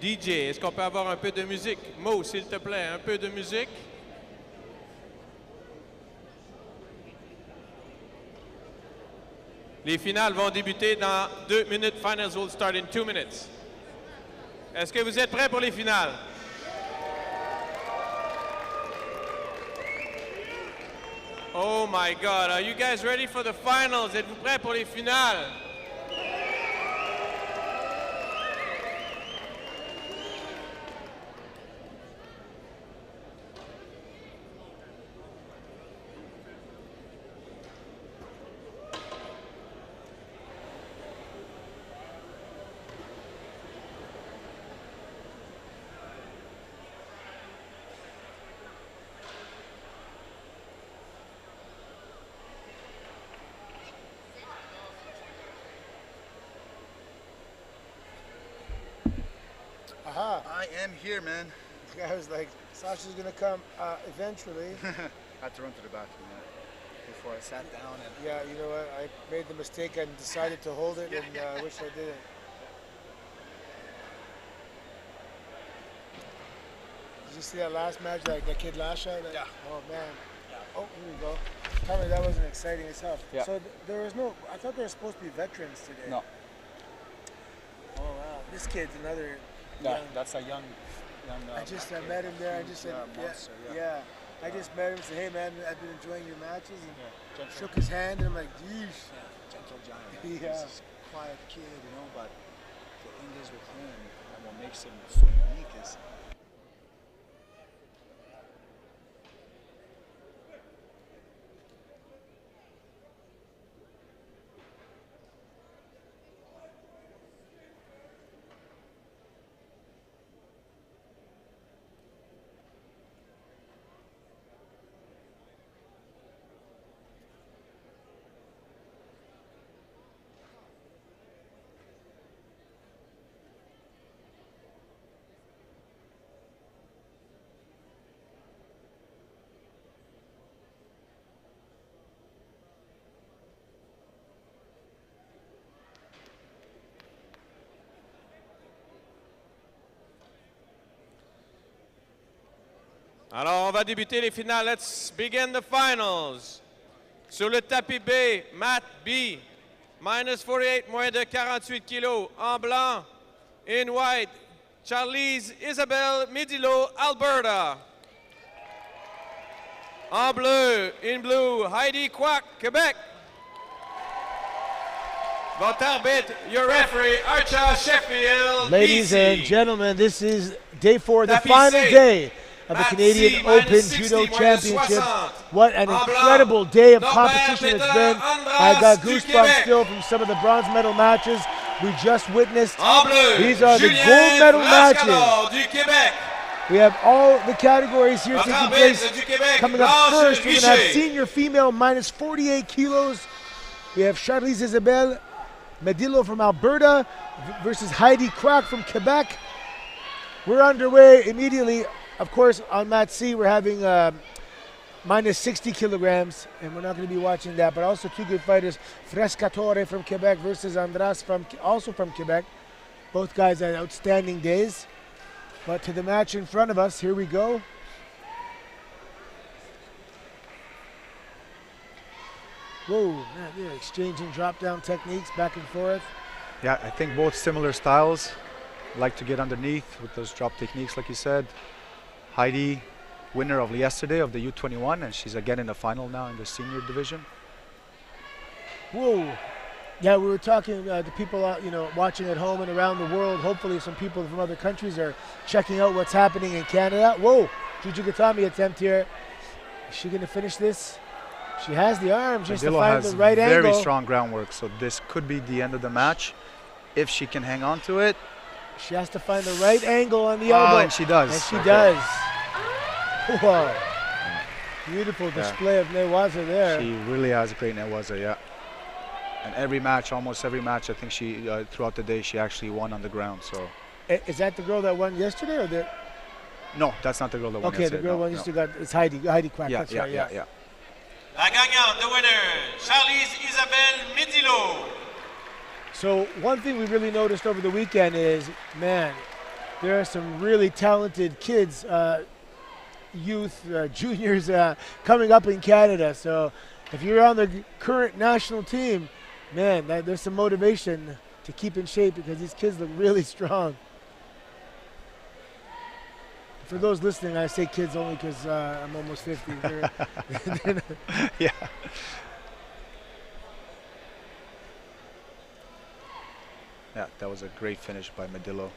DJ, est-ce qu'on peut avoir un peu de musique? Mo, s'il te plaît, un peu de musique. Les finales vont débuter dans 2 minutes. Finals will start in 2 minutes. Est-ce que vous êtes prêts pour les finales? Oh my God, are you guys ready for the finals? Êtes-vous prêts pour les finales? Aha. I am here, man. I was like, Sasha's gonna come eventually. I had to run to the bathroom before I sat down. And Yeah, you know what? I made the mistake and decided to hold it, and I wish I didn't. Did you see that last match, that kid Lasha? Yeah. Oh man. Yeah. Oh, here we go. Tell me that wasn't exciting as hell. Yeah. So there was no. I thought there were supposed to be veterans today. No. Oh wow. This kid's another. Yeah, young, that's a young. I just met him there. I just said, monster, yeah. I just met him and said, hey man, I've been enjoying your matches, and Gentle, shook his hand, and I'm like, geez. gentle giant. Yeah. He's a quiet kid, you know, but the thing is with him, and what makes him so unique is Alors, on va débuter les finales. Let's begin the finals. Sur le tapis B, mat B, minus 48, moins de 48 kilos. En blanc, in white, Charlize Isabelle Midilo, Alberta. En bleu, in blue, Heidi Kwak, Quebec. Votre arbitre, your referee, Archa Sheffield, Ladies BC. and gentlemen, this is day 4, the Tapis final C. day of the Mat Canadian C, Open minus Judo 60, Championship. minus 60. What an En blanc, incredible day of Norbert competition it's Peter been. Andras I got du goosebumps Québec. still from some of the bronze medal matches we just witnessed. En bleu, These are the Julien gold medal matches. Rascador du Québec. We have all the categories here Notre taking arbitre place. du Québec, Coming up Blanche first, we're going to have Richer. senior female minus 48 kilos. We have Charlize Isabelle Medillo from Alberta versus Heidi Kwak from Quebec. We're underway immediately. Of course, on mat C, we're having minus 60 kilograms, and we're not going to be watching that, but also two good fighters, Frescatore from Quebec versus Andras also from Quebec. Both guys had outstanding days. But to the match in front of us, here we go. Whoa, man, they're exchanging drop-down techniques back and forth. Yeah, I think both similar styles. Like to get underneath with those drop techniques, like you said. Heidi, winner of yesterday of the U21, and she's again in the final now in the senior division. Whoa. Yeah, we were talking to people out, watching at home and around the world. Hopefully some people from other countries are checking out what's happening in Canada. Whoa, Jujugatami attempt here. Is she going to finish this? She has the arm, just to find the right angle. Very strong groundwork, so this could be the end of the match if she can hang on to it. She has to find the right angle on the elbow. And she does. And she does. Whoa. Beautiful display of Newaza there. She really has a great Newaza, yeah. And every match, almost every match, I think she, throughout the day, she actually won on the ground, so. Is that the girl that won yesterday, or the? No, that's not the girl that won yesterday. Okay, the girl won yesterday, it's Heidi Kwak. Yeah, that's yeah, right, yeah. La gagnante, the winner, Charlize Isabelle Midilo. So one thing we really noticed over the weekend is, man, there are some really talented kids, youth, juniors coming up in Canada. So if you're on the current national team, man, there's some motivation to keep in shape because these kids look really strong. For those listening, I say kids only because I'm almost 50. Yeah. Yeah, that was a great finish by Medillo.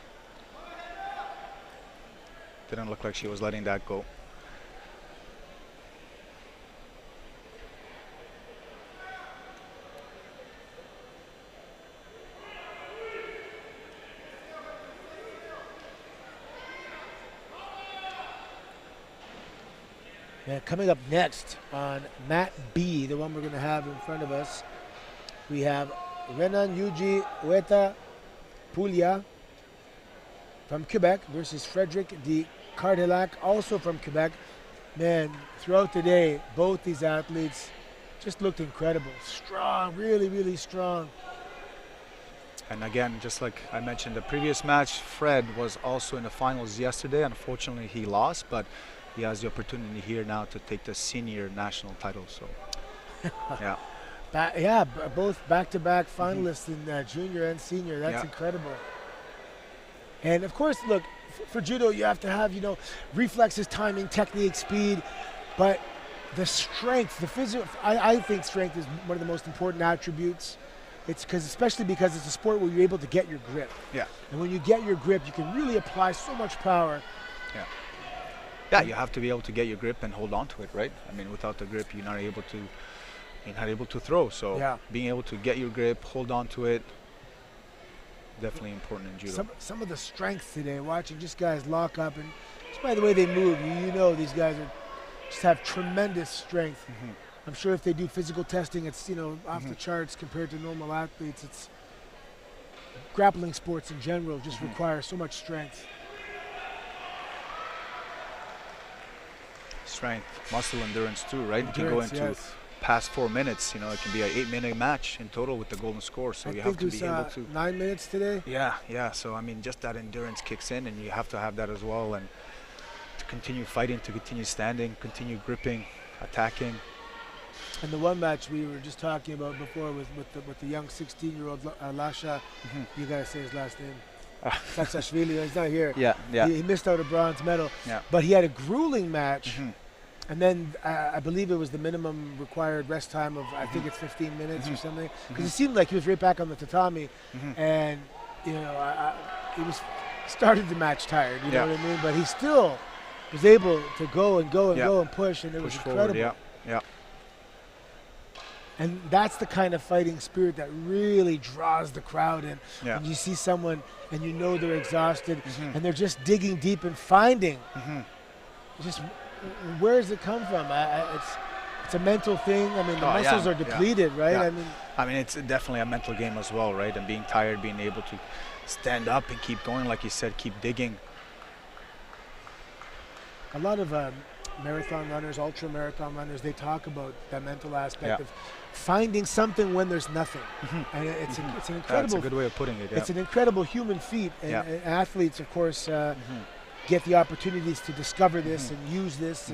Didn't look like she was letting that go. Yeah, coming up next on Mat B, the one we're going to have in front of us, we have Renan Yuji Ueta Puglia from Quebec versus Frederic de Cardelac, also from Quebec. Man, throughout the day, both these athletes just looked incredible. Strong, really, really strong. And again, just like I mentioned, the previous match, Fred was also in the finals yesterday. Unfortunately, he lost, but he has the opportunity here now to take the senior national title. So, yeah. Both back-to-back finalists in junior and senior. That's incredible. And of course, look, for judo, you have to have, reflexes, timing, technique, speed, but the strength, the physical. I think strength is one of the most important attributes. It's especially because it's a sport where you're able to get your grip. Yeah. And when you get your grip, you can really apply so much power. Yeah. Yeah, you have to be able to get your grip and hold on to it, right? I mean, without the grip, you're not able to throw. So being able to get your grip, hold on to it, definitely important in judo. Some of the strength today, watching just guys lock up, and just by the way they move, these guys just have tremendous strength. I'm sure if they do physical testing, it's off the charts compared to normal athletes. It's grappling sports in general just require so much strength. Strength, muscle endurance too, right? You can go into past 4 minutes. It can be an 8-minute match in total with the golden score. So you have to be able to 9 minutes today. Yeah. So I mean, just that endurance kicks in, and you have to have that as well, and to continue fighting, to continue standing, continue gripping, attacking. And the one match we were just talking about before was with the young 16-year-old Lasha. You gotta say his last name. Saksashvili. He's not here. Yeah. He missed out a bronze medal. Yeah. But he had a grueling match. And then I believe it was the minimum required rest time of, I think it's 15 minutes or something. Because it seemed like he was right back on the tatami. And, he started the match tired, you know what I mean? But he still was able to go and push, and it was incredible. Forward, yeah. And that's the kind of fighting spirit that really draws the crowd in. Yeah. When you see someone and they're exhausted and they're just digging deep and finding just where does it come from? It's a mental thing. I mean, the muscles are depleted, right? Yeah. I mean, it's definitely a mental game as well, right? And being tired, being able to stand up and keep going, like you said, keep digging. A lot of marathon runners, ultra marathon runners, they talk about that mental aspect of finding something when there's nothing. And it's an incredible. That's a good way of putting it. Yeah. It's an incredible human feat, and athletes, of course, get the opportunities to discover this and use this.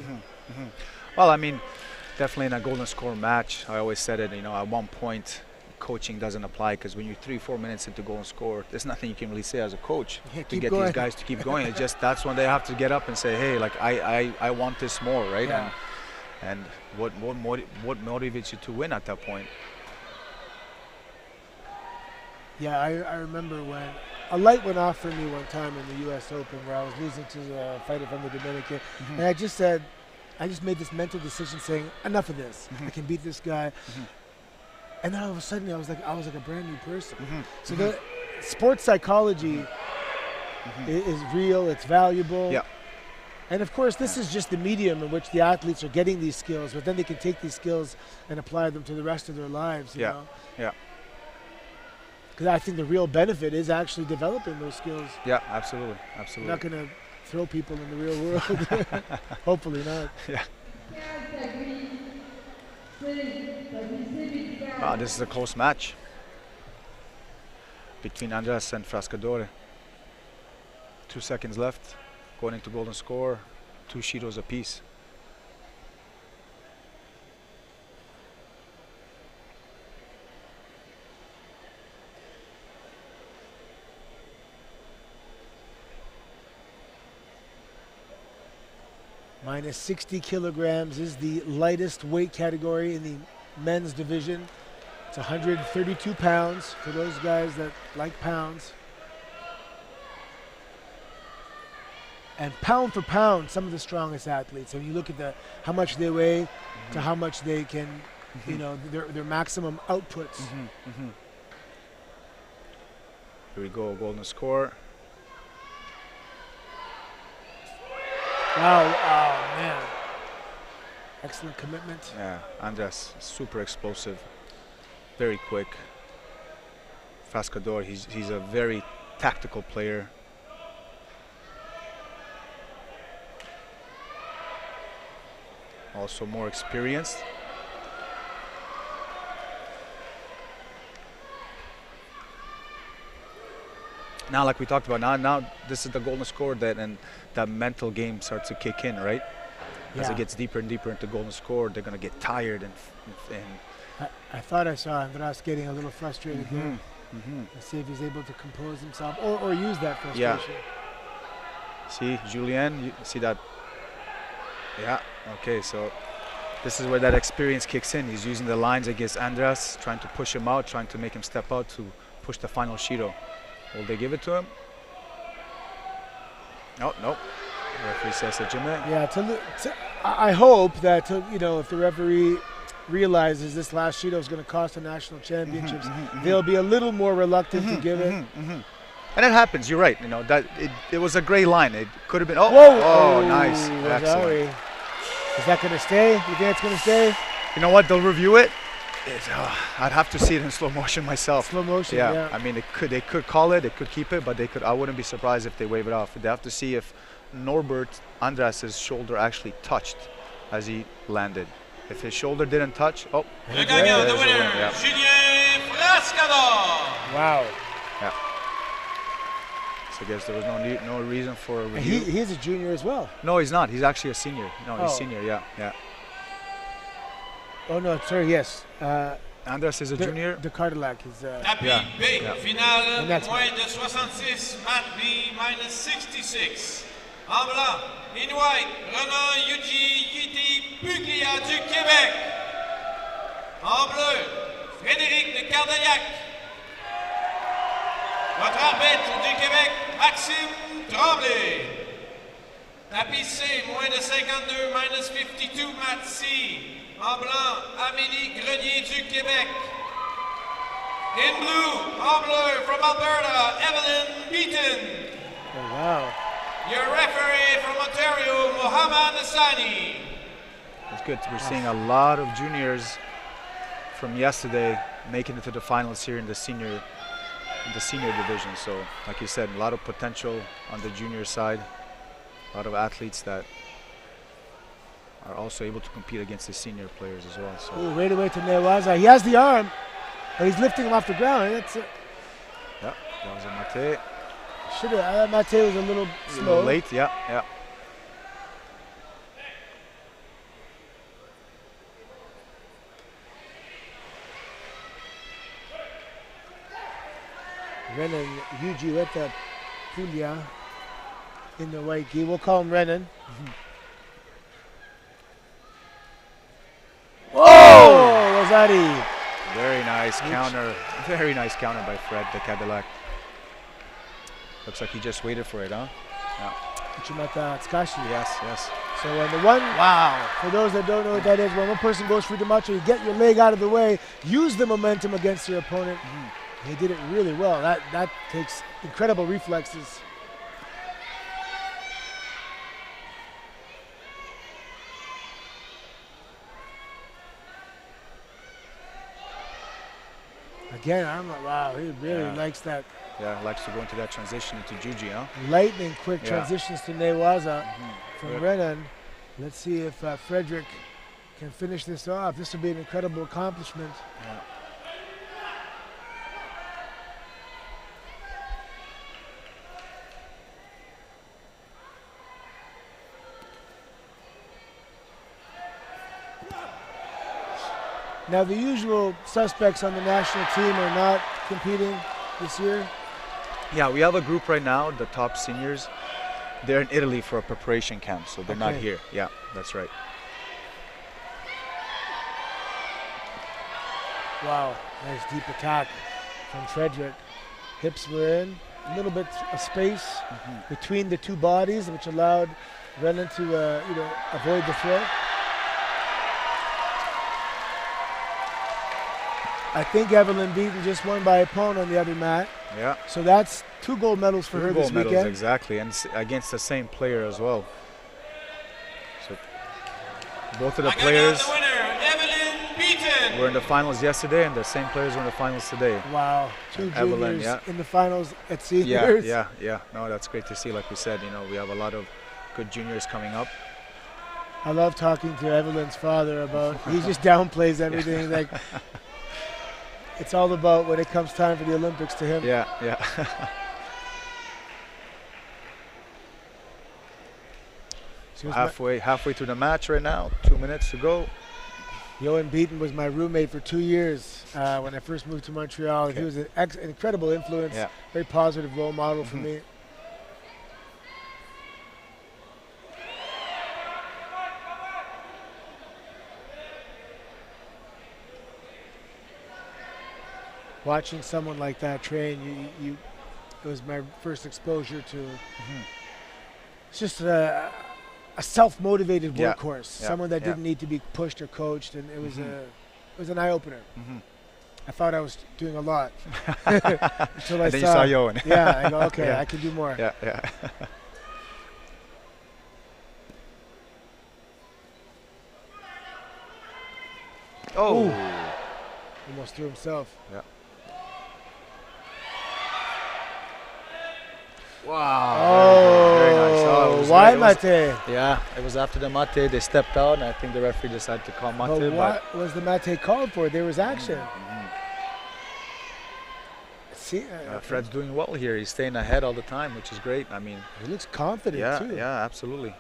Well, I mean, definitely in a golden score match, I always said it, at one point, coaching doesn't apply, because when you're 3-4 minutes into golden score, there's nothing you can really say as a coach to get these guys to keep going. It's just that's when they have to get up and say, hey, like I want this more, right? Yeah. And what motivates you to win at that point? Yeah, I remember when a light went off for me one time in the U.S. Open where I was losing to a fighter from the Dominican, and I just made this mental decision saying, enough of this. I can beat this guy. And then all of a sudden I was like a brand new person. So the sports psychology is real, it's valuable. Yeah. And of course, this is just the medium in which the athletes are getting these skills, but then they can take these skills and apply them to the rest of their lives, you know? Yeah. Because I think the real benefit is actually developing those skills. Yeah, absolutely. You're not going to throw people in the real world. Hopefully not. Yeah. This is a close match between Andras and Frascadore. 2 seconds left. Going into golden score. 2 Shidos apiece. Minus 60 kilograms is the lightest weight category in the men's division. It's 132 pounds for those guys that like pounds. And pound for pound, some of the strongest athletes. So you look at how much they weigh to how much they can, you know, their maximum outputs. Here we go, golden score. Wow, oh man. Excellent commitment. Yeah, Andras, super explosive, very quick. Fascador, he's a very tactical player. Also more experienced. Now, like we talked about, now this is the golden score and that mental game starts to kick in, right? As it gets deeper and deeper into golden score, they're gonna get tired and I thought I saw Andras getting a little frustrated there. Let's see if he's able to compose himself or use that frustration. Yeah. See, Julien, you see that? Yeah, okay, so this is where that experience kicks in. He's using the lines against Andras, trying to push him out, trying to make him step out to push the final Shido. Will they give it to him? No, nope. Referee says a Jimmy. Yeah, I hope that, you know, if the referee realizes this last Shido is going to cost the national championships, they'll be a little more reluctant to give it. And it happens, you're right. You know, that it was a gray line. It could have been, Whoa! Oh, nice. Excellent. Is that going to stay? You think it's going to stay? You know what, they'll review it. I'd have to see it in slow motion myself. Slow motion, yeah. I mean, they could call it, they could keep it, but I wouldn't be surprised if they wave it off. They have to see if Norbert Andras' shoulder actually touched as he landed. If his shoulder didn't touch, Le gagnant, the winner, Julien Frascador. Wow. Yeah. So I guess there was no reason for a review. He's a junior as well. No, he's not. He's actually a senior. No, he's senior. Yeah. Oh no, sorry. Yes. Andras is a junior. De Cardillac is. Tapis B, finale, moins de 66, Mat B, minus 66. En blanc, in white, Renan Yuji Yiti Puglia du Québec. En bleu, Frédéric de Cardillac. Votre arbitre du Québec, Maxime Tremblay. Tapis C, moins de 52, minus 52, Mat C. En blanc, Amélie Grenier du Québec. In blue, en bleu, from Alberta, Evelyn Beaton. Oh, wow. Your referee from Ontario, Mohamed Hassani. It's good. We're seeing a lot of juniors from yesterday making it to the finals here in the senior division. So, like you said, a lot of potential on the junior side. A lot of athletes that are also able to compete against the senior players as well. So. Ooh, right away to Newaza. He has the arm, but he's lifting him off the ground. That's it. Yeah, that was a Mate. Should have. Mate was a little slow. A little late, yeah. Renan Yujiweta Puglia in the white gi. We'll call him Renan. Whoa! Rosati. Very nice counter. Very nice counter by Fred de Cadillac. Looks like he just waited for it, huh? Yeah. Uchimata Tsukashi. Yes. So when the one, for those that don't know what that is, when one person goes for the macho, you get your leg out of the way, use the momentum against your opponent. He did it really well. That takes incredible reflexes. Again, I'm like, wow, he really likes that. Yeah, likes to go into that transition into Juji, huh? Lightning quick transitions to Newaza from Renan. Let's see if Frederick can finish this off. This will be an incredible accomplishment. Yeah. Now, the usual suspects on the national team are not competing this year. Yeah, we have a group right now, the top seniors. They're in Italy for a preparation camp, so they're not Okay. here. Yeah, that's right. Wow, nice deep attack from Frederick. Hips were in, a little bit of space between the two bodies, which allowed Renan to avoid the throw. I think Evelyn Beaton just won by a point on the other mat. Yeah. So that's 2 gold medals for her Two this gold medals, weekend. exactly, and against the same player as well. So both of the players The winner, Evelyn Beaton. were in the finals yesterday, and the same players were in the finals today. Wow, 2 Evelyn, juniors yeah. in the finals at Yeah, seniors. yeah. No, that's great to see. Like we said, we have a lot of good juniors coming up. I love talking to Evelyn's father about, he just downplays everything. Like, it's all about when it comes time for the Olympics to him. Yeah. She was halfway through the match right now. 2 minutes to go. Johan Beaton was my roommate for 2 years when I first moved to Montreal. And he was an incredible influence, Yeah. very positive role model for me. Watching someone like that train, it was my first exposure to. It's just a self-motivated Yeah. workhorse, Yeah. someone that Yeah. didn't need to be pushed or coached, and it was an eye-opener. I thought I was doing a lot until I And then you saw Johan. Yeah, I go, okay, Yeah. I can do more. Yeah. Oh. Almost threw himself. Yeah. Wow. Very nice. Oh, it was why great. It was- mate? Yeah, it was after the mate. They stepped out, and I think the referee decided to call mate. But what was the mate called for? There was action. See, Fred's doing well here. He's staying ahead all the time, which is great. I mean, he looks confident too. yeah, absolutely.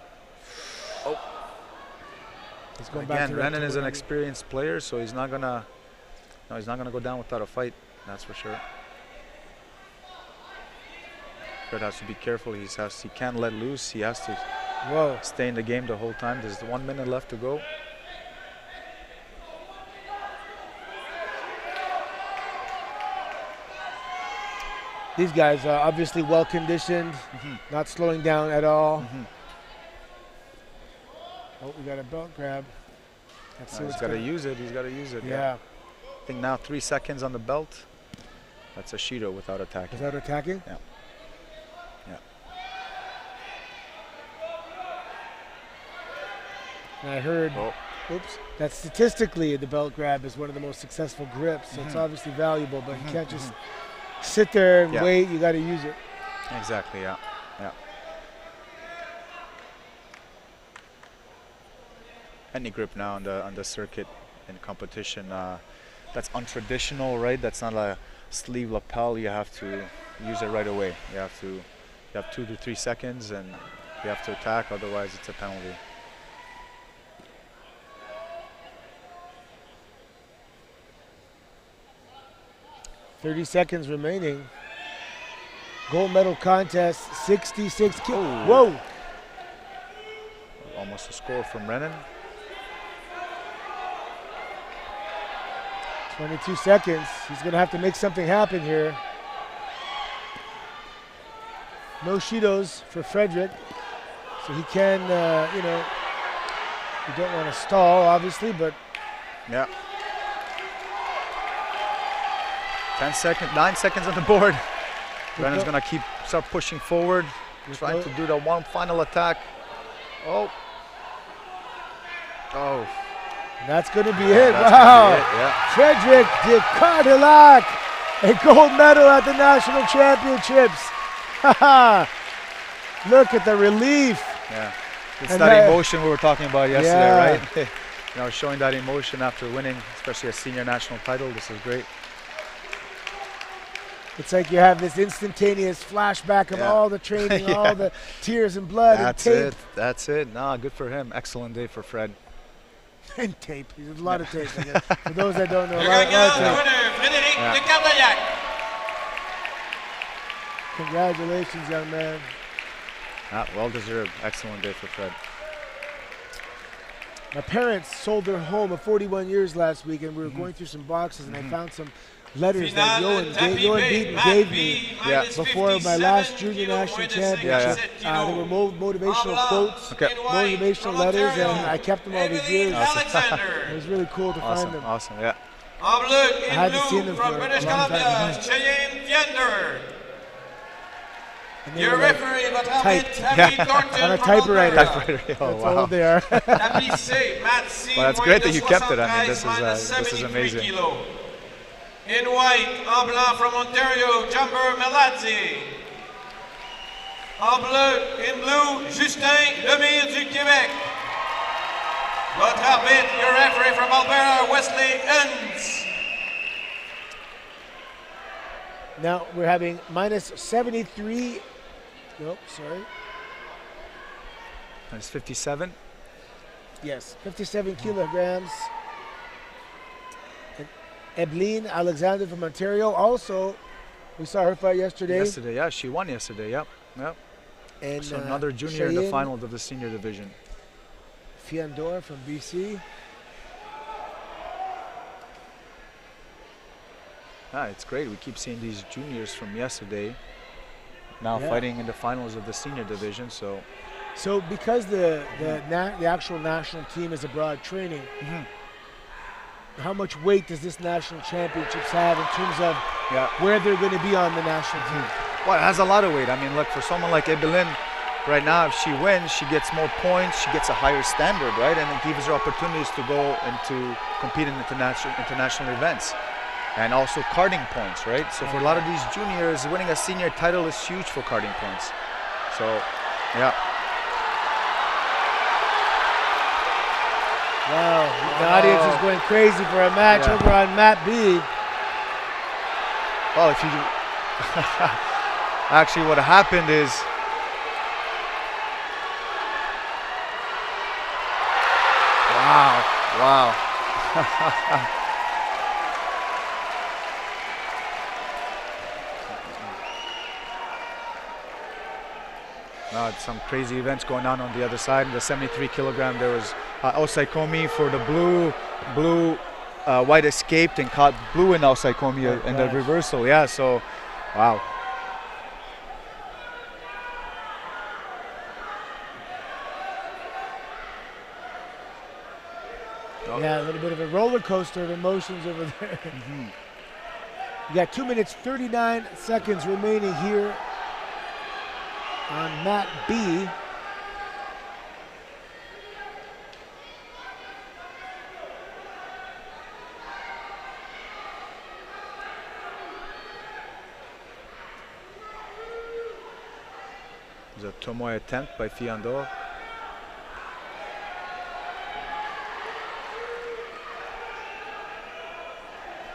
He's going back Again, to that Renan is an tournament. experienced player, so he's not gonna go down without a fight. That's for sure. Fred has to be careful. He can't let loose. He has to Whoa. stay in the game the whole time. There's 1 minute left to go. These guys are obviously well conditioned, not slowing down at all. Oh, we got a belt grab. Let's see He's what's got to gonna- use it. He's got to use it. Yeah. I think now 3 seconds on the belt. That's a Shido without attacking. Without attacking? Yeah. And I heard, oops, that statistically the belt grab is one of the most successful grips, so it's obviously valuable, but you can't just sit there and Yeah. wait, you got to use it. Exactly. Yeah. Any grip now on the circuit in competition, that's untraditional, right? That's not a sleeve lapel. You have to use it right away. You have 2 to 3 seconds, and you have to attack. Otherwise, it's a penalty. .30 seconds remaining. Gold medal contest, 66 kilos. Oh. Whoa! Almost a score from Renan. 22 seconds. He's going to have to make something happen here. No Shidos for Frederick. So he can, you don't want to stall, obviously, but Yeah. 9 seconds on the board. Renan's gonna start pushing forward, trying to do the one final attack. Oh. that's going to be it. That's Wow. gonna be it, yeah. Frederick de Cardillac, a gold medal at the national championships. Look at the relief. Yeah. It's And that that- emotion we were talking about yesterday, Yeah. right? Showing that emotion after winning, especially a senior national title. This is great. It's like you have this instantaneous flashback of Yeah. all the training, Yeah. all the tears and blood That's and tape. it. That's it. Nah, good for him. Excellent day for Fred. And tape. There's a lot of tape. I guess. For those that don't know, Le a lot gagnant, of le tape. winner, Frédéric de Cardaillac. Congratulations, young man. Well deserved. Excellent day for Fred. My parents sold their home of 41 years last week, and we were going through some boxes, and I found some letters that Johan Beaton gave me before my last junior national championship. They were motivational quotes, motivational letters, and I kept them all these years. It was really cool to find them. Awesome, yeah. En bleu, I hadn't in seen blue them from for a British long Columbia, time. Cheyenne Fiender. And they Your were like referee, votre typed. arbitre, Abby Thornton on a from typewriter. Alberta. That's Oh, how wow. old they are. Tapis C, Matt C, Well, that's moins great de that you kept it. I mean, 73, this is minus amazing. 73 kilos. In white, en blanc from Ontario, Jumper Melazzi. En bleu, in blue, Justin Lemire du Québec. Votre arbitre, your referee from Alberta, Wesley Enns. Now we're having minus 73. Nope, sorry. It's 57. Yes, 57 kilograms. And Ebeline Alexander from Ontario. Also, we saw her fight yesterday. Yesterday, yeah, she won yesterday. Yep. And So another junior in the Cheyenne finals of the senior division. Fiandor from BC. It's great. We keep seeing these juniors from yesterday now Yeah. fighting in the finals of the senior division. So So because the actual national team is abroad training, how much weight does this national championships have in terms of where they're going to be on the national team? well, it has a lot of weight. I mean, look, for someone like Ebeline, right now, if she wins, she gets more points, she gets a higher standard, right? And it gives her opportunities to go and to compete in international events. And also karting points, right? So for a lot of these juniors, winning a senior title is huge for karting points. So, yeah. Wow, the audience is going crazy for a match over on Mat B. Well, if you actually, what happened is wow. No, it's some crazy events going on the other side. In the 73 kilogram, there was Osaikomi for the blue. White escaped and caught blue in Osaikomi in the reversal. Yeah, so wow. Yeah, a little bit of a roller coaster of emotions over there. You got 2 minutes 39 seconds remaining here on Mat B. There's a Tomoe attempt by Fiandor.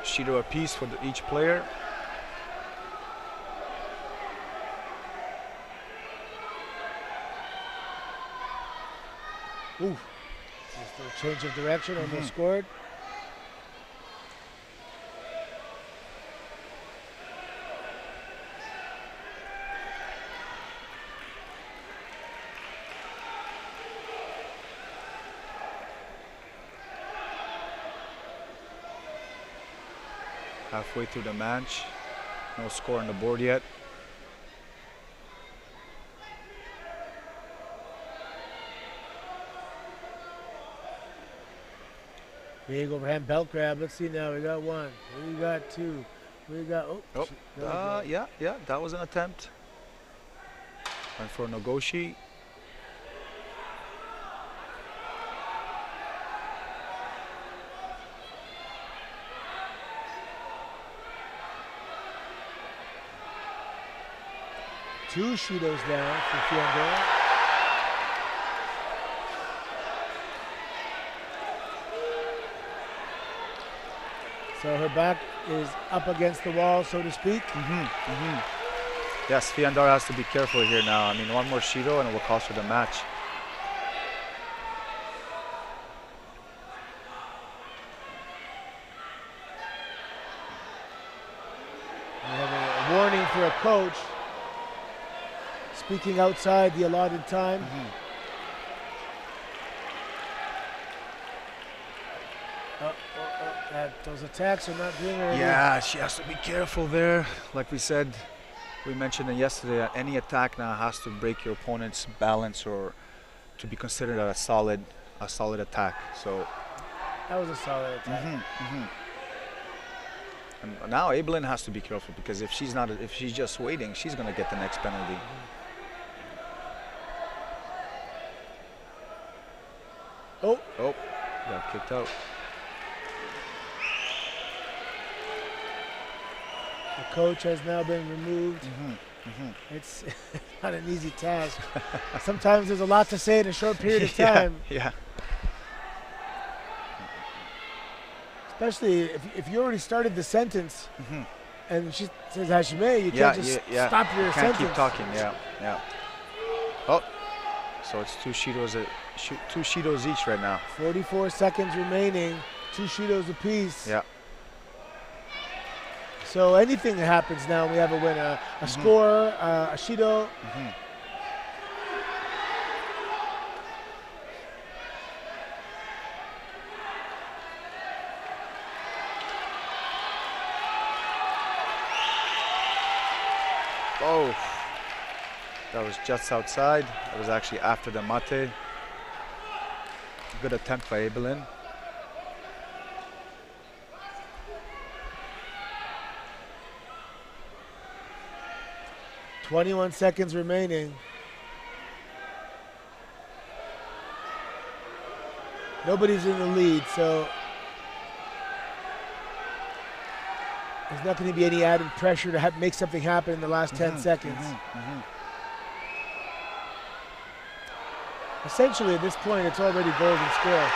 Shido apiece for each player. Ooh, just a change of direction, almost scored. Halfway through the match, no score on the board yet. Big overhand belt grab. Let's see now. We got one. We got two. We got. Yeah, that was an attempt. Went for Nogoshi. Two Shidos down for Fiandor. So her back is up against the wall, so to speak. Yes, Fiandor has to be careful here now. I mean, one more Shido and it will cost her the match. waiting for a coach. Speaking outside the allotted time. Those attacks are not doing anything. Yeah, she has to be careful there. Like we said, we mentioned it yesterday, that any attack now has to break your opponent's balance or to be considered a solid attack. So That was a solid attack. and now Evelyn has to be careful, because if she's just waiting, she's gonna get the next penalty. Oh, Got kicked out. the coach has now been removed. It's not an easy task. Sometimes there's a lot to say in a short period of time. Yeah. Especially if you already started the sentence and she says Hashime, you can't just stop your Can't sentence. keep talking. Yeah. Oh, so it's two Shidos each right now. 44 seconds remaining, 2 Shidos apiece. Yeah. So anything that happens now, we have a winner. A score, a Shido. Oh, that was just outside. That was actually after the mate. Good attempt by Evelyn. .21 seconds remaining. Nobody's in the lead, so there's not going to be any added pressure to make something happen in the last 10 seconds. Essentially, at this point, it's already golden score.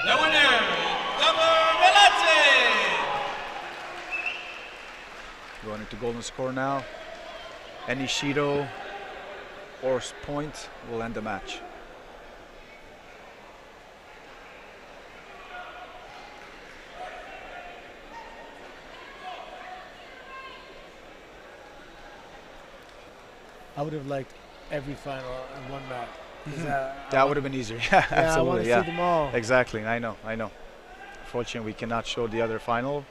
The winner, Double Melate! Going into golden score now. Any Shido or point will end the match. I would have liked every final in one match. That would have been easier. Yeah, I want absolutely. to see them all. Exactly. I know. Unfortunately, we cannot show the other final,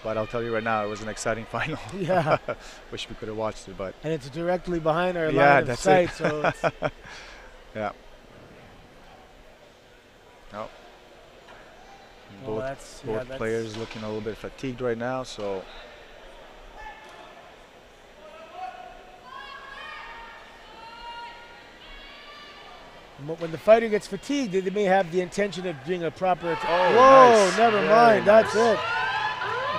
but I'll tell you right now, it was an exciting final. Yeah. Wish we could have watched it, but And it's directly behind our yeah, line of that's sight, it. so it's Yeah. No. Well, Both players looking a little bit fatigued right now, so when the fighter gets fatigued, they may have the intention of doing a proper attack. Oh, Whoa, nice. never Very mind. That's nice. it.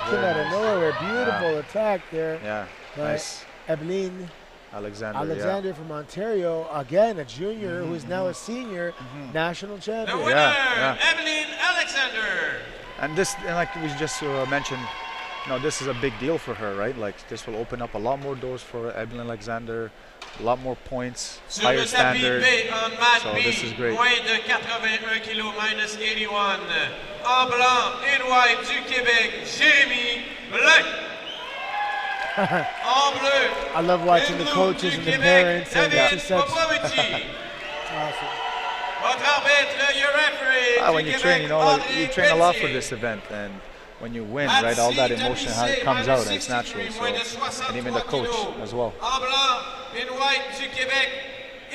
Came out of nowhere. Beautiful attack there. yeah, by nice. Evelyn Alexander. from Ontario, again a junior who is now a senior national The champion. winner, Yeah. Evelyn Alexander! And this, and like we just mentioned, this is a big deal for her, right? Like this will open up a lot more doors for Evelyn Alexander, a lot more points, Sur higher le tapis standard. B en mat So B, this is great. moins de 81 kg, minus 81. En blanc, in white du Québec, Jérémy Blais. En bleu, I love watching in the blue coaches du and the Québec, parents and David it's such Popovici. awesome. Votre arbitre, your referee When du you Québec, train, you André train a lot for Pelletier. this event, and when you win, right, all that emotion comes out, and it's natural. So, and even the coach as well. En blanc, in white du Québec,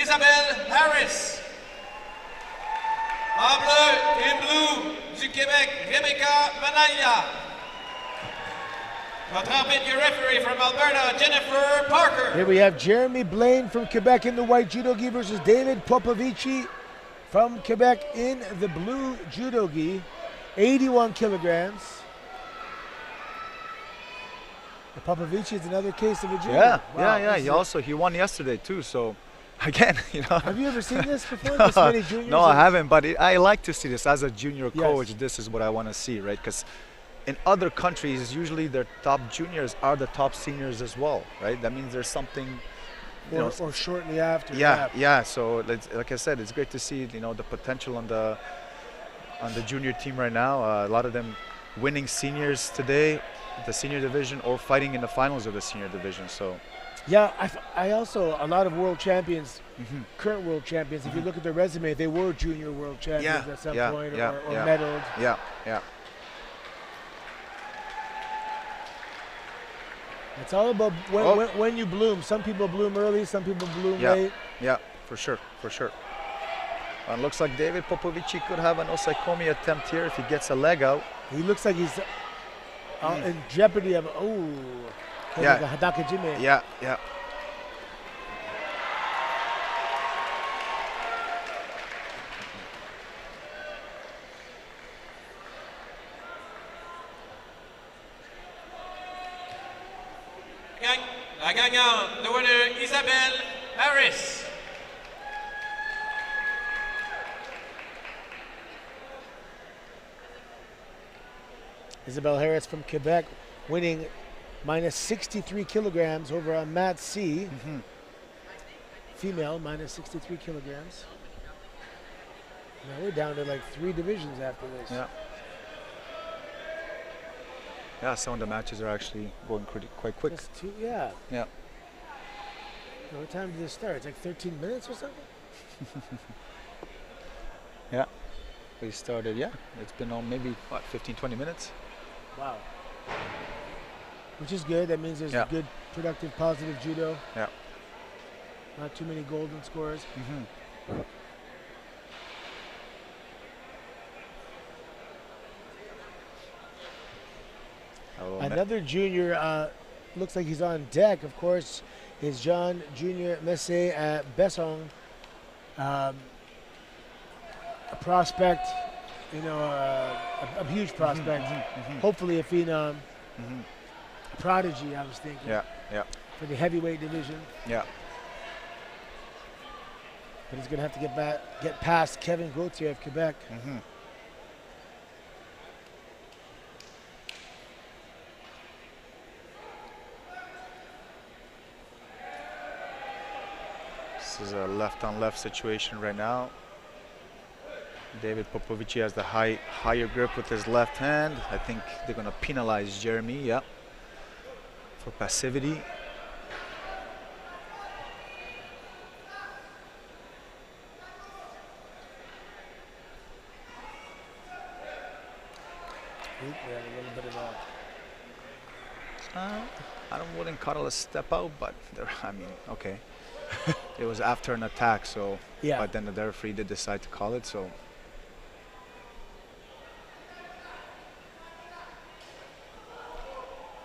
Isabelle Harris. En bleu, in blue du Québec, Rebecca Manaya. Votre arbitre, your referee from Alberta, Jennifer Parker. Here we have Jeremy Blaine from Quebec in the white judo gi versus David Popovici from Quebec in the blue judo gi, 81 kilograms. Popovici is another case of a junior. Wow, He won yesterday too. So, again, Have you ever seen this before? This many juniors? No, I haven't. But I like to see this as a junior Yes. coach. This is what I want to see, right? Because in other countries, usually their top juniors are the top seniors as well, right? That means there's something, you know, or shortly after. yeah. So like I said, it's great to see, you know, the potential on the junior team right now. A lot of them winning seniors today, the senior division, or fighting in the finals of the senior division. So Yeah, I also, a lot of world champions, Mhm. current world champions, if you look at their resume, they were junior world champions at some point or medaled. yeah. It's all about when you bloom. Some people bloom early, some people bloom late. Yeah, for sure. And looks like David Popovici could have an osaikomi attempt here if he gets a leg out. He looks like he's in jeopardy of, like a hadakajime. Yeah. La gagnante, the winner, Isabelle Harris. Isabelle Harris from Quebec winning minus 63 kilograms over on Mat C. Female, minus 63 kilograms. Now we're down to like 3 divisions after this. Yeah, some of the matches are actually going quite quick. Just 2, yeah. Yeah. What time did this start? It's like 13 minutes or something? Yeah. We started, it's been on maybe, 15, 20 minutes. Wow. Which is good. That means there's good, productive, positive judo. Yeah. Not too many golden scores. Another junior looks like he's on deck, of course, is Jean Junior Messé at Besson. A prospect, you know, a huge prospect. Hopefully a phenom. Prodigy, I was thinking. Yeah. For the heavyweight division. Yeah. But he's going to have to get past Kevin Gauthier of Quebec. This is a left-on-left situation right now. David Popovici has the higher grip with his left hand. I think they're going to penalize Jeremy, for passivity. We had a little bit of I wouldn't call it a step out, but okay. It was after an attack, so but then the referee did decide to call it, so.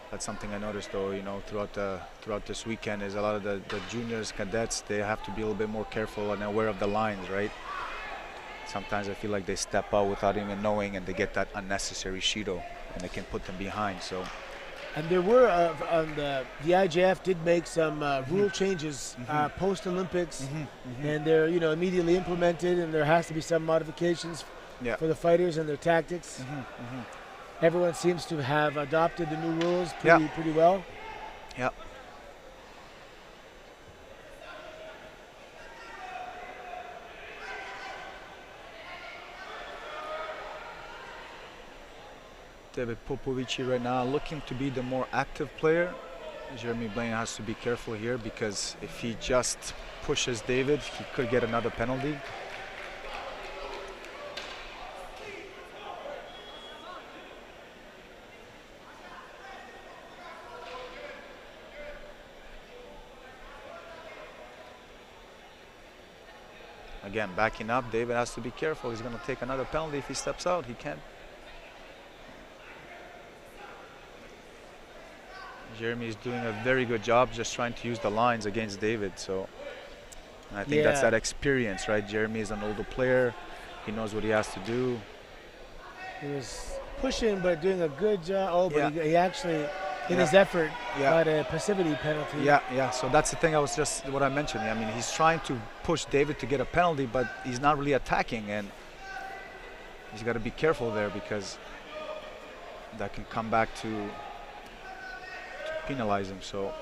That's something I noticed, though, you know, throughout this weekend, is a lot of the juniors, cadets, they have to be a little bit more careful and aware of the lines, right? Sometimes I feel like they step out without even knowing, and they get that unnecessary shido, and it can put them behind. So. And there were the IJF did make some rule changes post Olympics, and they're immediately implemented, and there has to be some modifications for the fighters and their tactics. Everyone seems to have adopted the new rules pretty well. Yeah. David Popovici right now looking to be the more active player. Jeremy Blaine has to be careful here, because if he just pushes David, he could get another penalty. Again, backing up, David has to be careful. He's going to take another penalty if he steps out. He can't. Jeremy is doing a very good job just trying to use the lines against David. So I think that's that experience, right? Jeremy is an older player. He knows what he has to do. He was pushing, but doing a good job. But he actually, in his effort, got a passivity penalty. Yeah. So that's the thing. I was just what I mentioned. I mean, he's trying to push David to get a penalty, but he's not really attacking, and he's got to be careful there, because that can come back to penalize him. So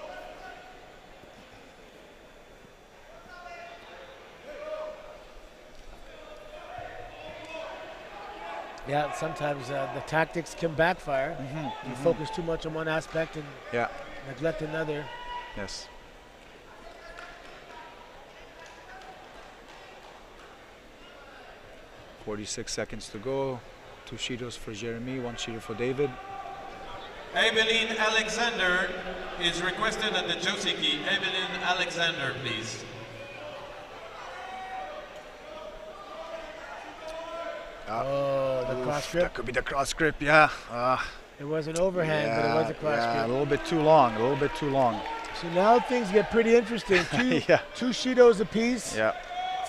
Yeah, sometimes the tactics can backfire. You focus too much on one aspect and yeah, neglect another. yes. .46 seconds to go. 2 Shidos for Jeremy, 1 Shido for David. Evelyn Alexander is requested at the Joseki. Evelyn Alexander, please. Oh, the cross grip. That could be the cross grip, yeah. It was an overhand, but it was a cross yeah, grip. a little bit too long, a little bit too long. So now things get pretty interesting. Yeah. Two Shidos apiece. Yeah.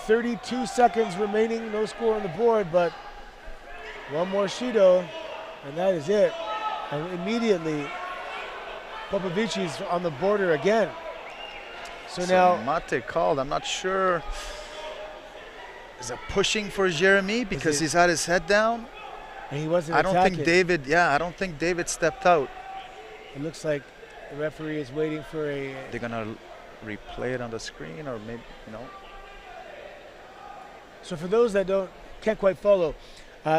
32 seconds remaining, no score on the board, but one more Shido, and that is it. And immediately, Popovici's on the border again. So now, Mate called. I'm not sure. Is it pushing for Jeremy because he's had his head down? and he wasn't I don't attacking. think David. Yeah, I don't think David stepped out. It looks like the referee is waiting for a. They're gonna replay it on the screen, or maybe So for those that can't quite follow,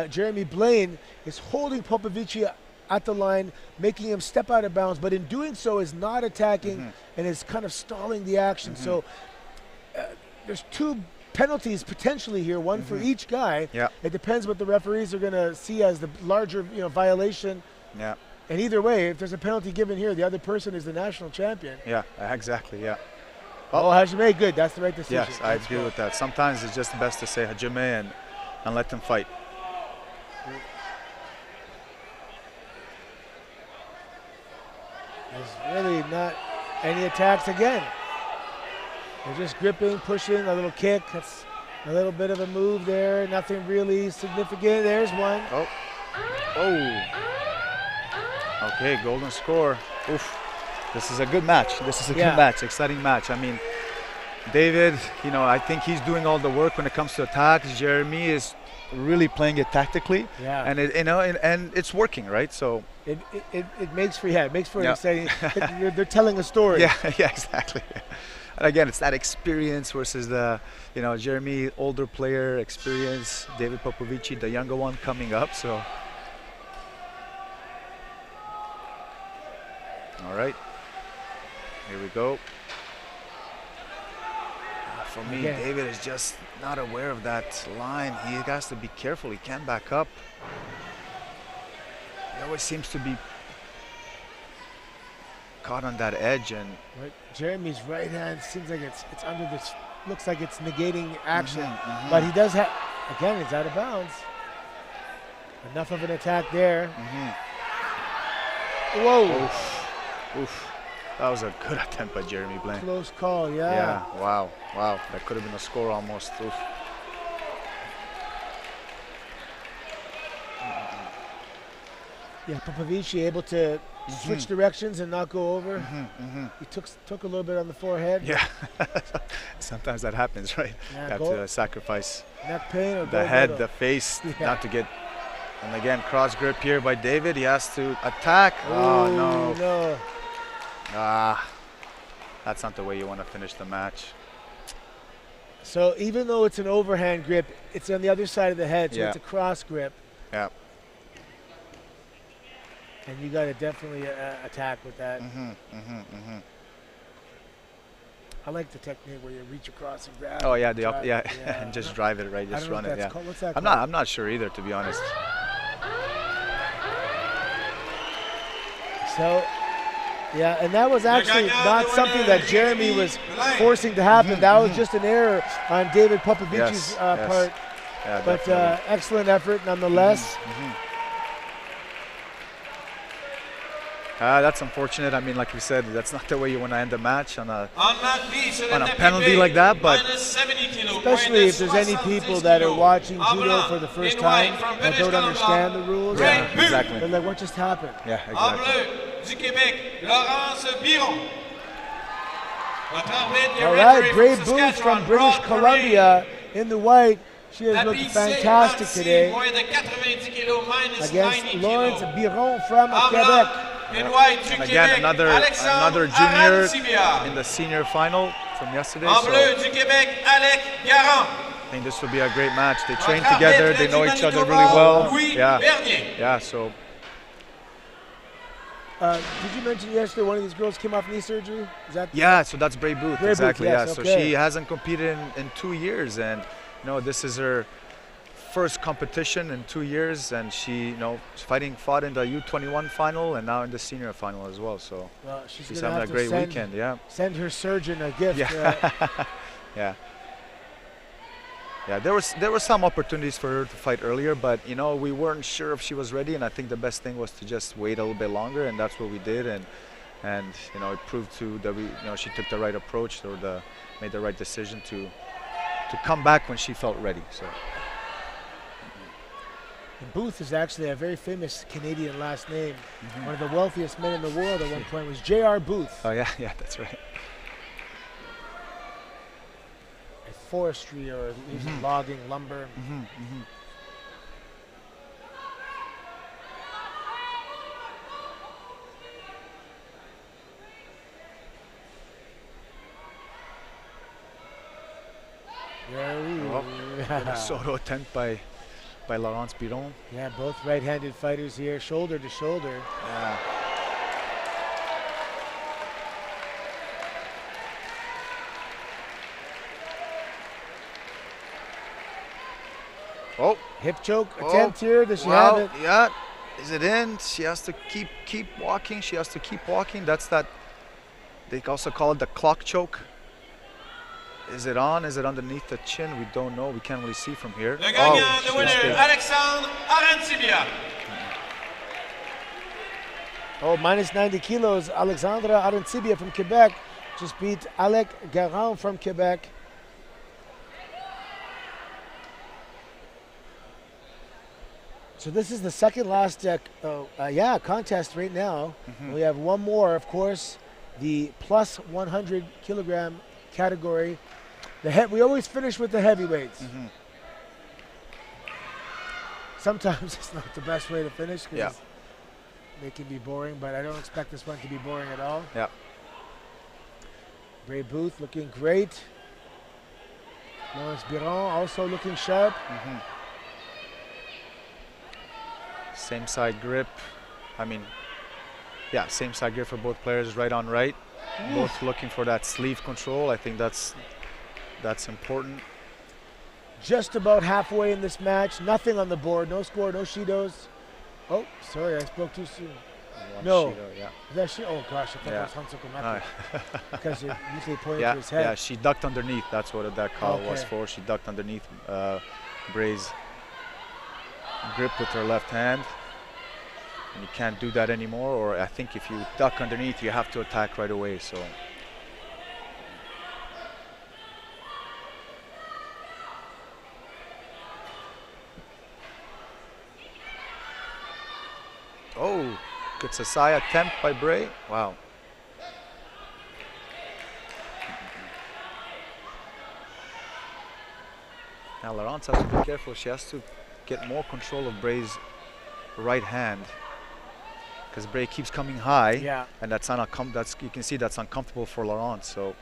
Jeremy Blaine is holding Popovici at the line, making him step out of bounds, but in doing so is not attacking and is kind of stalling the action. So there's two penalties potentially here, one for each guy. Yeah. It depends what the referees are going to see as the larger violation. Yeah. And either way, if there's a penalty given here, the other person is the national champion. Yeah. Exactly. Yeah. Oh, Hajime, good. That's the right decision. Yes, I agree with that. Sometimes it's just best to say Hajime and let them fight. There's really not any attacks again. They're just gripping, pushing, a little kick. That's a little bit of a move there. Nothing really significant. There's one. Oh. Okay, golden score. Oof. This is a good match. This is a good match, exciting match. I mean, David, I think he's doing all the work when it comes to attacks. Jeremy is really playing it tactically. Yeah. And and it's working, right? So it makes for an exciting. They're telling a story. Yeah, exactly. And again, it's that experience versus the, Jeremy, older player experience, David Popovici, the younger one coming up. So, all right, here we go. For me, David is just not aware of that line. He has to be careful. He can't back up. He always seems to be caught on that edge. And Jeremy's right hand seems like it's under this. Looks like it's negating action, but he does have. Again, it's out of bounds. Enough of an attack there. Whoa! Oof. That was a good attempt by Jeremy Blaine. Close call, yeah. Yeah, wow. That could have been a score almost. Oof. Yeah, Popovici able to switch directions and not go over. He took a little bit on the forehead. Yeah, sometimes that happens, right? Yeah, you have to sacrifice neck pain or the head, the face, not to get. And again, cross grip here by David. He has to attack. Oh, no. That's not the way you want to finish the match. So even though it's an overhand grip, it's on the other side of the head, so it's a cross grip. Yeah. And you got to definitely attack with that. I like the technique where you reach across and grab. Oh yeah, and just drive it, right? Just run it. Yeah. What's that I'm not sure either, to be honest. So. Yeah, and that was actually not something that Jeremy was forcing to happen. That was just an error on David Popovici's part. Yeah, but excellent effort nonetheless. That's unfortunate. I mean, like we said, that's not the way you want to end a match on a a penalty like that. But especially if there's any people that are watching judo for the first time and don't understand the rules. Yeah, exactly. They're like, what just happened? Yeah, exactly. All right, great boost from British Columbia in the white. She has looked Tapis fantastic C, today moins de 90 kilos, minus against 90 Lawrence kilos. Biron from En Quebec. blanc, in white du And Québec, again, another Alexandre junior Arancibia. in the senior final from yesterday. En So bleu du Québec, Alec Garand. I think this will be a great match. They train Notre together. arbitre They know du each other Manitoba, really well. Louis Yeah, Bernier. yeah. So Did you mention yesterday one of these girls came off knee surgery? Is that yeah, so that's Bray Booth. Bray Booth, Exactly. yes, Yeah. So okay. she hasn't competed in 2 years, and this is her first competition in 2 years, and she fought in the U21 final and now in the senior final as well. So well, she's she's having gonna a have great to weekend. Yeah. send her surgeon a gift. Yeah. Yeah. Yeah, there were some opportunities for her to fight earlier, but we weren't sure if she was ready, and I think the best thing was to just wait a little bit longer, and that's what we did, and it proved that she took the right approach or made the right decision to come back when she felt ready. So And Booth is actually a very famous Canadian last name. One of the wealthiest men in the world at one point was J.R. Booth. oh yeah, that's right. Forestry or using logging, lumber. Solo attempt by Laurence Biron. Yeah, both right-handed fighters here, shoulder to shoulder. Yeah. Oh, Hip choke attempt here. Does she have it? Yeah. Is it in? She has to keep walking. She has to keep walking. That's that. They also call it the clock choke. Is it on? Is it underneath the chin? We don't know. We can't really see from here. Le gagnant, the she winner, escaped. Alexandre Arancibia. Oh, minus 90 kilos. Alexandra Arancibia from Quebec just beat Alec Garand from Quebec. So this is the second last contest right now. We have one more, of course, the plus 100 kilogram category. We always finish with the heavyweights. Sometimes it's not the best way to finish because they can be boring, but I don't expect this one to be boring at all. Yeah. Bray Booth looking great. Lawrence Biron also looking sharp. Same side grip. Same side grip for both players, right on right. Both looking for that sleeve control. I think that's important. Just about halfway in this match. Nothing on the board. No score, no Shidos. Oh, sorry, I spoke too soon. No. Shido, yeah. Is that she? Oh gosh, I thought that was Hansoko Maki. Because it usually pointed to his head. Yeah, she ducked underneath. That's what that call was Okay. for. She ducked underneath Bray's grip with her left hand. And you can't do that anymore, or I think if you duck underneath, you have to attack right away. So. Oh, good Sasai attempt by Bray. Wow. Now Laurence has to be careful. She has to get more control of Bray's right hand because Bray keeps coming high. Yeah. And that's you can see that's uncomfortable for Laurence. So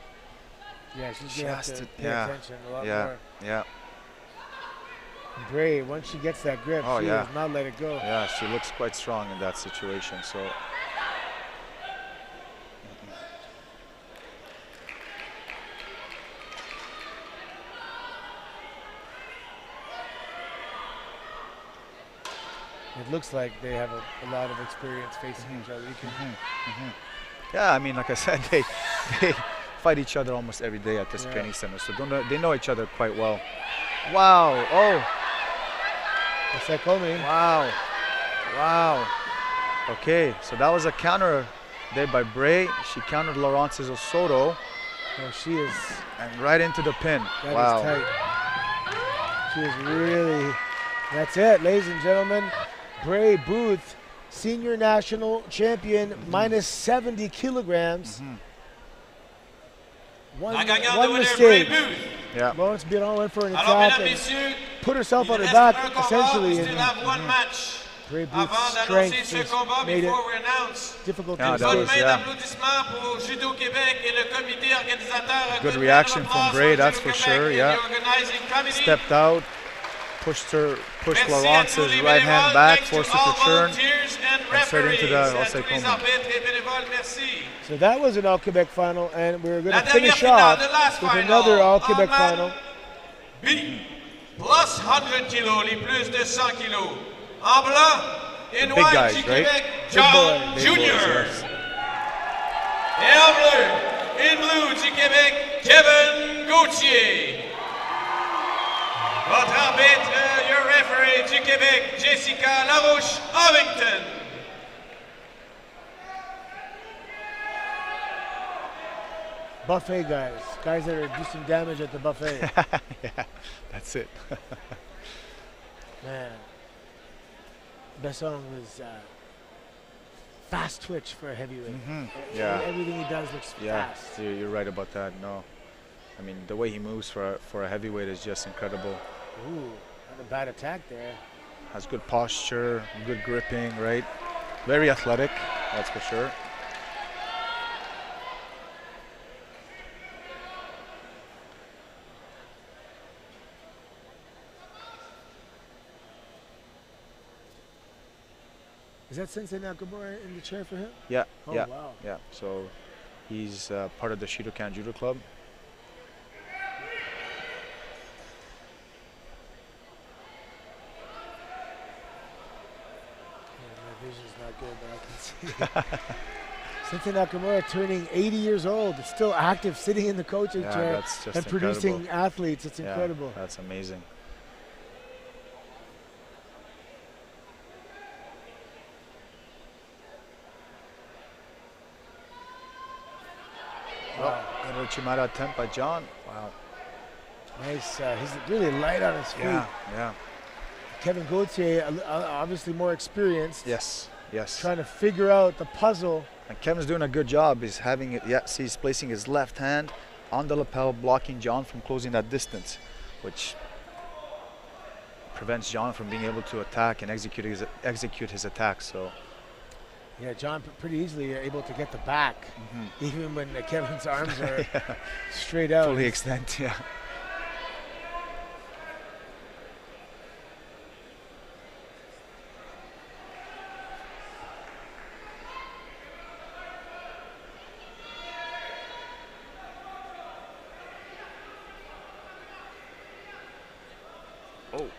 Yeah, she's she going to has have to to- pay yeah, attention a lot yeah, more. yeah, Bray, once she gets that grip, Oh, she yeah. does not let it go. yeah. She looks quite strong in that situation. So. It looks like they have a lot of experience facing each other. You can, Yeah, I mean, like I said, they fight each other almost every day at this Yeah. training center, so they know each other quite well. Wow! Oh! It's like Omi. Wow! Wow! Okay, so that was a counter there by Bray. She countered Laurence's Osoto Oh, she is. and right into the pin. That is Wow! tight. She is really. That's it, ladies and gentlemen. Bray Booth, senior national champion, minus 70 kilograms. La gagnante, One the winner, Bray mistake. Booth. Yeah. Lawrence Biron went for an Alors, attack mesdames, and messieurs, put herself Il on her reste back, un combat, essentially. we still have one match. Brave Avant Boots' d'annoncer strength ce has combat made before it we announce. difficult Yeah, to that Bonne was- main yeah. d'applaudissements pour Judo Québec et le comité organisateur. Good round of reaction from applause Bray, for that's Judo for Québec sure, and yeah. the organizing committee. Stepped out, pushed Merci à Laurence's tous les right hand bénévoles. back, Thanks to forced her all to turn. volunteers and and straight into the referees. À outside tous les corner. arbitres et bénévoles, merci. So that was an All Quebec final, and we're going La to dernière finish finale, off the last with final. another All Quebec En man final. B, plus 100 kilos, les plus de 100 kilos. En blanc, et big noir guys, du right? Québec, John boys. Big boys, Jr. yes. Et en bleu, in blue du Québec, Kevin Gauthier. Votre arbitre, your referee du Québec, Jessica Larouche-Ovington. Buffet guys that are do some damage at the buffet. Yeah, that's it. Man, Besson was fast twitch for a heavyweight. Yeah. Everything he does looks Yeah, fast. you're right about that. No, I mean the way he moves for a heavyweight is just incredible. Ooh, not a bad attack there. Has good posture, good gripping, right? Very athletic, that's for sure. Is that Sensei Nakamura in the chair for him? Yeah, Oh, yeah, wow. yeah. So he's part of the Shidokan Judo Club. Yeah, my vision's not good, but I can see it. Sensei Nakamura turning 80 years old, still active, sitting in the coaching Yeah, chair that's just and producing incredible. athletes. It's Yeah, incredible. that's amazing. Wow. Good Uchimata attempt by John. Wow. Nice. He's really light on his feet. Yeah, yeah. Kevin Gauthier, obviously more experienced. Yes, yes. Trying to figure out the puzzle. And Kevin's doing a good job. He's having it. Yes, he's placing his left hand on the lapel, blocking John from closing that distance, which prevents John from being able to attack and execute his attacks. So Yeah, John pretty easily able to get the back, even when Kevin's arms are straight out. fully extend. Yeah. Oh.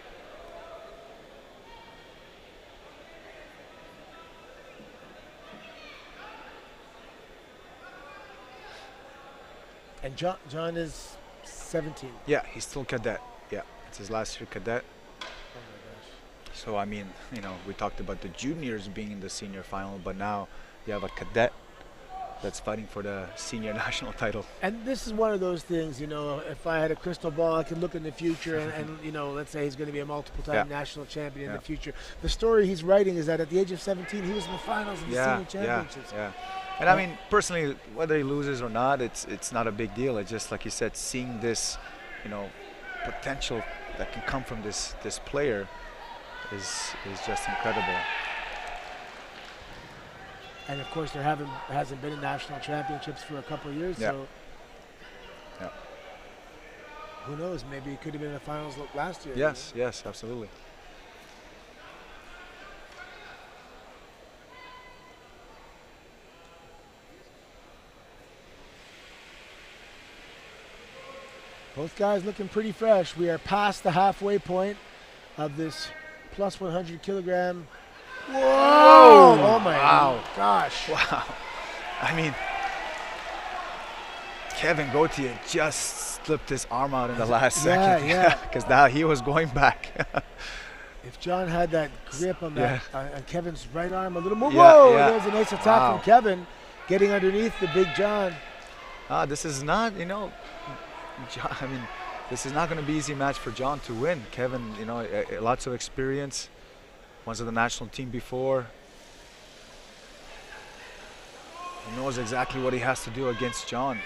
And John is 17. Yeah, he's still cadet. Yeah, it's his last year cadet. Oh my gosh. So I mean, you know, we talked about the juniors being in the senior final, but now you have a cadet that's fighting for the senior national title. And this is one of those things, you know, if I had a crystal ball, I could look in the future and you know, let's say he's going to be a multiple-time Yeah. national champion in Yeah. the future. The story he's writing is that at the age of 17, he was in the finals of the senior championships. Yeah. And I mean, personally, whether he loses or not, it's not a big deal. It's just like you said, seeing this, you know, potential that can come from this player is just incredible. And of course, there hasn't been a national championships for a couple of years, Yeah. so Yeah. who knows? Maybe he could have been in the finals last year. Yes, yes, absolutely. Both guys looking pretty fresh. We are past the halfway point of this plus 100 kilogram. Whoa! Oh my gosh. Wow. I mean, Kevin Gauthier just slipped his arm out in the last second. yeah. Because now he was going back. If John had that grip on that on Kevin's right arm a little more. Yeah, Whoa! yeah. There's a nice attack Wow. from Kevin, getting underneath the big John. This is not, you know, John, I mean, this is not going to be an easy match for John to win. Kevin, you know, lots of experience. Was of the national team before. He knows exactly what he has to do against John.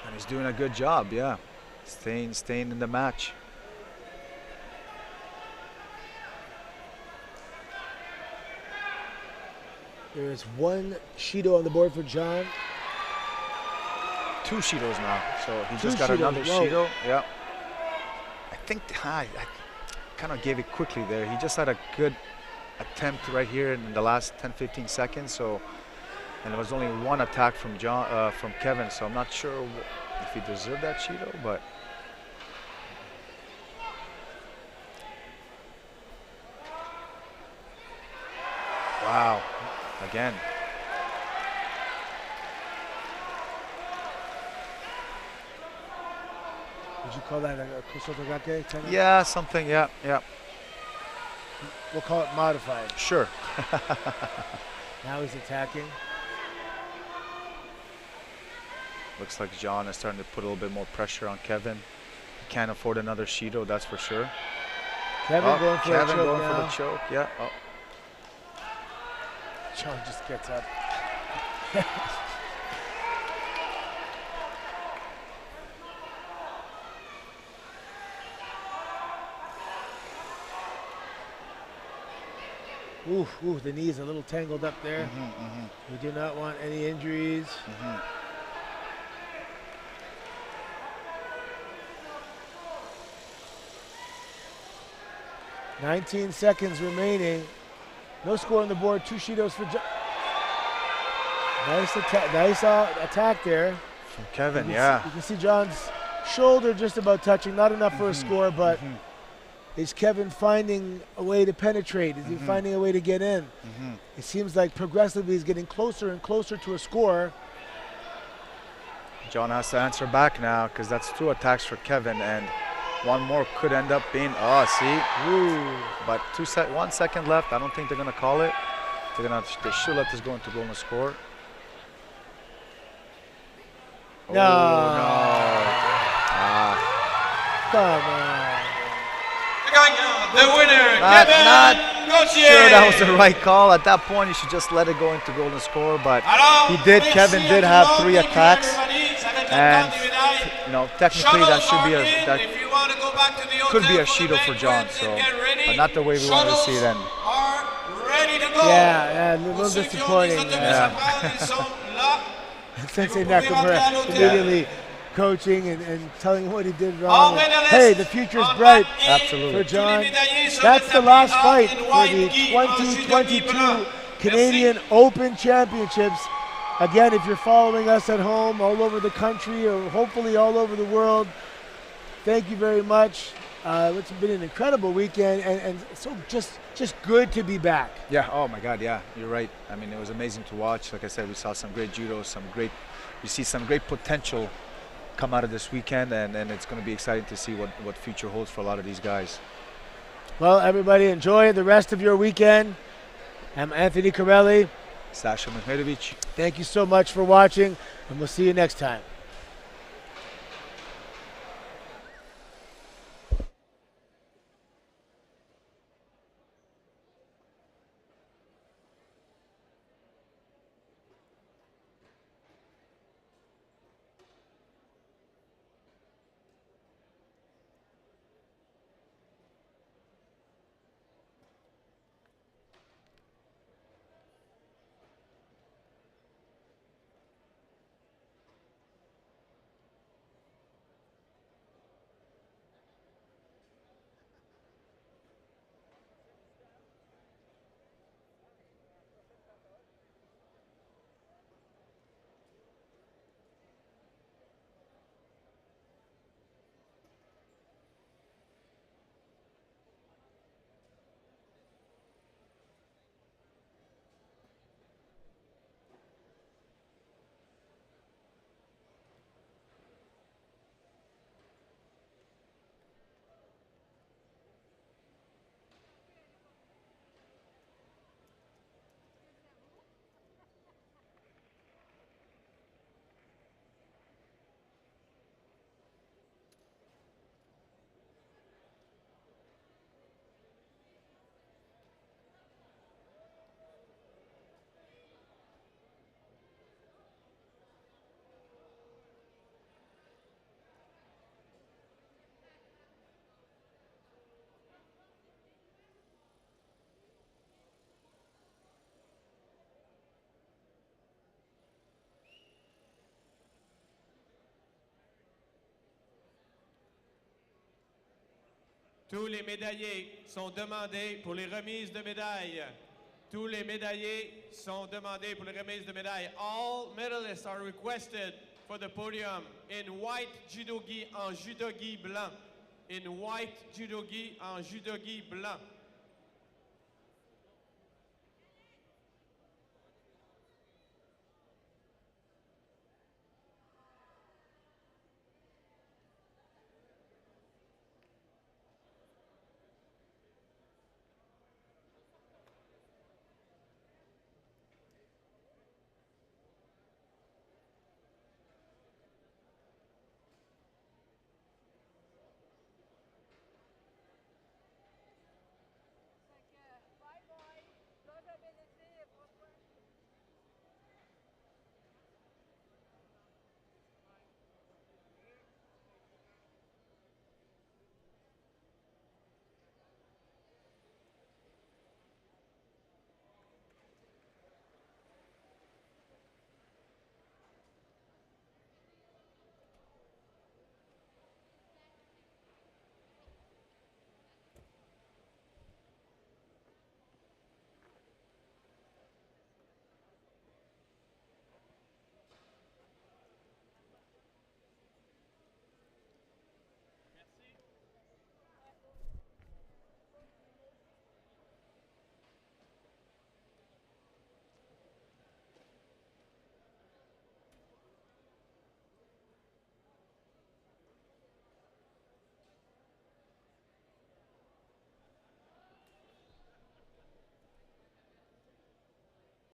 And he's doing a good job, yeah. Staying in the match. There is one Shido on the board for John. 2 Shidos now. So he Two just got Shidos, another whoa. Shido. Yeah. I think I kind of gave it quickly there. He just had a good attempt right here in the last 10-15 seconds. So, and there was only one attack from from Kevin. So I'm not sure if he deserved that Shido, but. Wow. Again. Would you call that a Kusotogake? Yeah, something. Yeah, yeah. We'll call it modified. Sure. Now he's attacking. Looks like John is starting to put a little bit more pressure on Kevin. He can't afford another Shido, that's for sure. Kevin going for Kevin a choke going now. for the choke. Yeah. Oh. John just gets up. Ooh, the knee's a little tangled up there. We do not want any injuries. 19 seconds remaining. No score on the board. 2 Shidos for John. Nice attack there. From Kevin, You yeah. can see John's shoulder just about touching. Not enough for a score, but is Kevin finding a way to penetrate? Is he finding a way to get in? It seems like progressively he's getting closer and closer to a score. John has to answer back now because that's 2 attacks for Kevin, and one more could end up being, see? Ooh. But 1 second left. I don't think they're going to call it. They should let this go into goal and score. No. Oh, no. Come on. The winner, Not Kevin Gauthier. sure that was the right call. At that point, you should just let it go into goal and score. But he did. Kevin did have 3 attacks, and technically that should be could be a Shido for John. So, but not the way we wanted to see then. Yeah, a little disappointing. Sensei Nakamura immediately coaching and telling him what he did wrong. Hey, the future is bright. Absolutely. For John. That's the last fight for the 2022 Canadian Open Championships. Again, if you're following us at home, all over the country, or hopefully all over the world, thank you very much. It's been an incredible weekend, and so just good to be back. Yeah. Oh my God. Yeah. You're right. I mean, it was amazing to watch. Like I said, we saw some great judo, we see some great potential come out of this weekend, and it's going to be exciting to see what future holds for a lot of these guys. Well, everybody, enjoy the rest of your weekend. I'm Anthony Corelli. Sasha Mehmedovic. Thank you so much for watching, and we'll see you next time. Tous les médaillés sont demandés pour les remises de médailles. Tous les médaillés sont demandés pour les remises de médailles. All medalists are requested for the podium in white judo gi en judo gi blanc. In white judo gi en judo gi blanc.